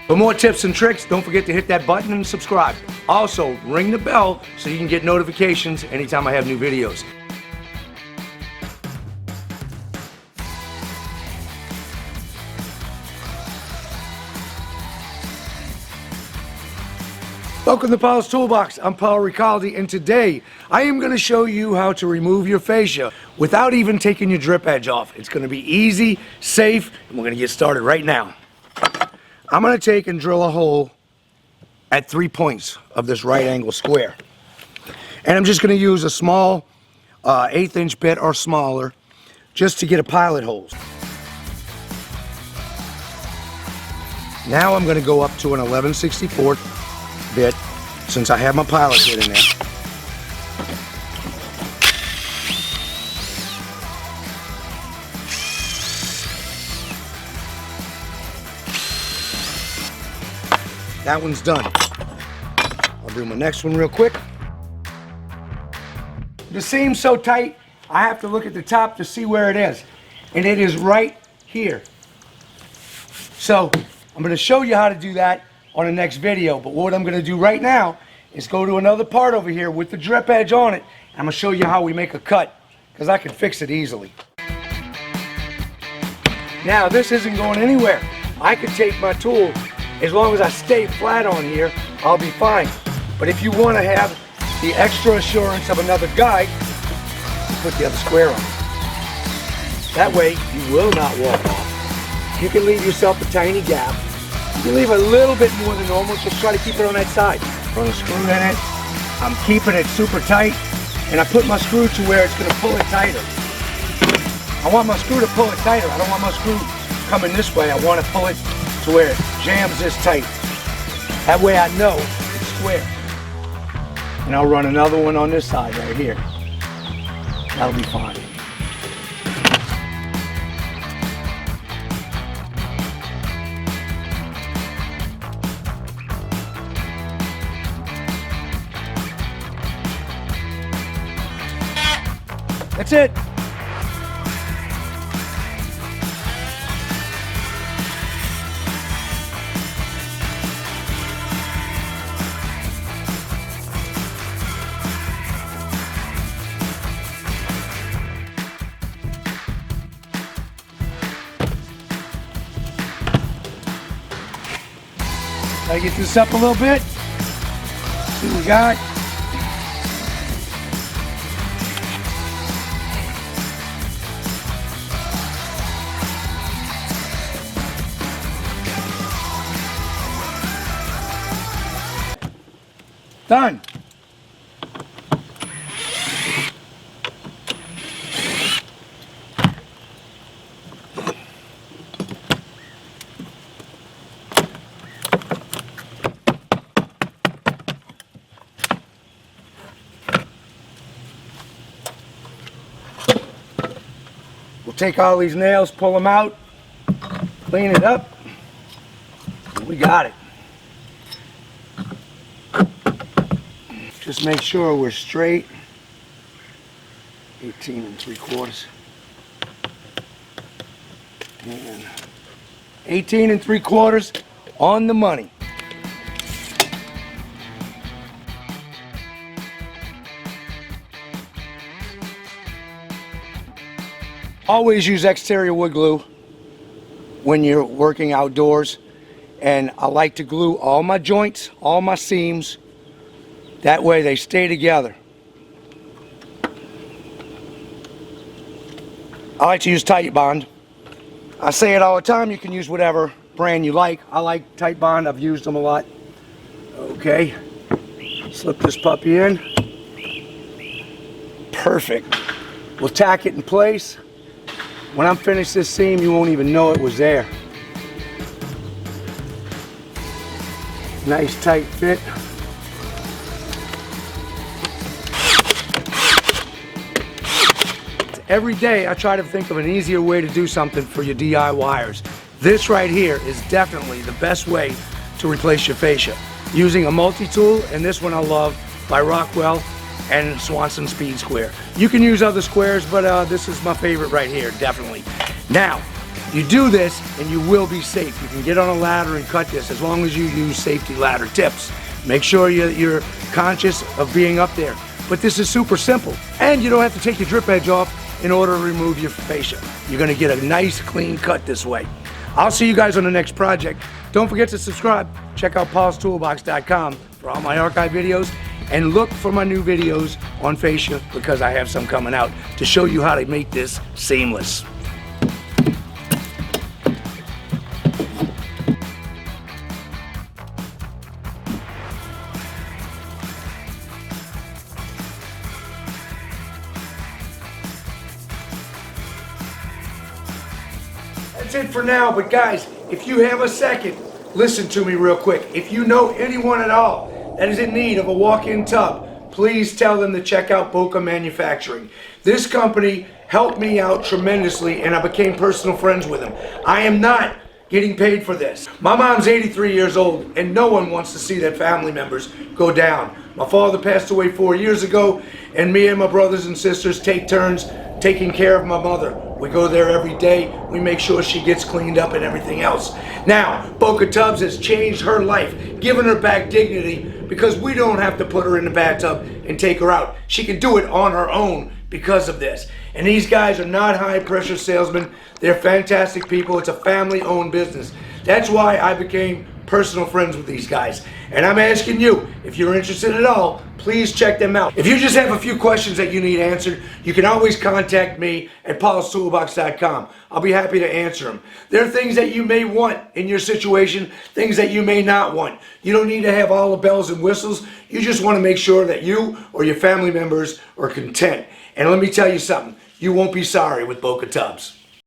For more tips and tricks, don't forget to hit that button and subscribe. Also, ring the bell so you can get notifications anytime I have new videos. Welcome to Paul's Toolbox. I'm Paul Ricaldi, and today I am going to show you how to remove your fascia without even taking your drip edge off. It's going to be easy, safe, and we're going to get started right now. I'm going to take and drill a hole at 3 points of this right angle square. And I'm just going to use a small 1/8 inch bit or smaller just to get a pilot hole. Now I'm going to go up to an 11/64 bit since I have my pilot bit in there. That one's done. I'll do my next one real quick. The seam's so tight, I have to look at the top to see where it is. And it is right here. So I'm going to show you how to do that on the next video. But what I'm going to do right now is go to another part over here with the drip edge on it. And I'm going to show you how we make a cut, because I can fix it easily. Now this isn't going anywhere. I can take my tool. As long as I stay flat on here, I'll be fine. But if you want to have the extra assurance of another guide, you put the other square on. That way, you will not walk off. You can leave yourself a tiny gap. You can leave a little bit more than normal, just try to keep it on that side. Put a screw in it. I'm keeping it super tight, and I put my screw to where it's going to pull it tighter. I want my screw to pull it tighter. I don't want my screw coming this way. I want to pull it to where it jams this tight. That way I know it's square. And I'll run another one on this side right here. That'll be fine. That's it. Gotta get this up a little bit. See what we got. Done. We'll take all these nails, pull them out, clean it up, and we got it. Just make sure we're straight. 18 3/4. And 18 3/4 on the money. Always use exterior wood glue when you're working outdoors, and I like to glue all my joints, all my seams. That way they stay together. I like to use Tight Bond. I say it all the time, you can use whatever brand you like. I like Tight Bond, I've used them a lot. Okay, slip this puppy in. Perfect. We'll tack it in place. When I'm finished this seam, you won't even know it was there. Nice tight fit. Every day I try to think of an easier way to do something for your DIYers. This right here is definitely the best way to replace your fascia. Using a multi-tool, and this one I love, by Rockwell and Swanson Speed Square. You can use other squares, but this is my favorite right here, definitely. Now, You do this and you will be safe. You can get on a ladder and cut this as long as you use safety ladder tips. Make sure you're conscious of being up there. But this is super simple. And you don't have to take your drip edge off in order to remove your fascia. You're gonna get a nice clean cut this way. I'll see you guys on the next project. Don't forget to subscribe. Check out paulstoolbox.com for all my archive videos, and look for my new videos on fascia because I have some coming out to show you how to make this seamless. That's it for now, but guys, if you have a second, listen to me real quick. If you know anyone at all that is in need of a walk-in tub, please tell them to check out Boca Manufacturing. This company helped me out tremendously and I became personal friends with them. I am not getting paid for this. My mom's 83 years old and no one wants to see their family members go down. My father passed away 4 years ago and me and my brothers and sisters take turns taking care of my mother. We go there every day. We make sure she gets cleaned up and everything else. Now, Boca Tubs has changed her life, given her back dignity because we don't have to put her in the bathtub and take her out. She can do it on her own because of this. And these guys are not high pressure salesmen. They're fantastic people. It's a family owned business. That's why I became personal friends with these guys. And I'm asking you, if you're interested at all, please check them out. If you just have a few questions that you need answered, you can always contact me at paulstoolbox.com. I'll be happy to answer them. There are things that you may want in your situation, things that you may not want. You don't need to have all the bells and whistles. You just want to make sure that you or your family members are content. And let me tell you something, you won't be sorry with Boca Tubs.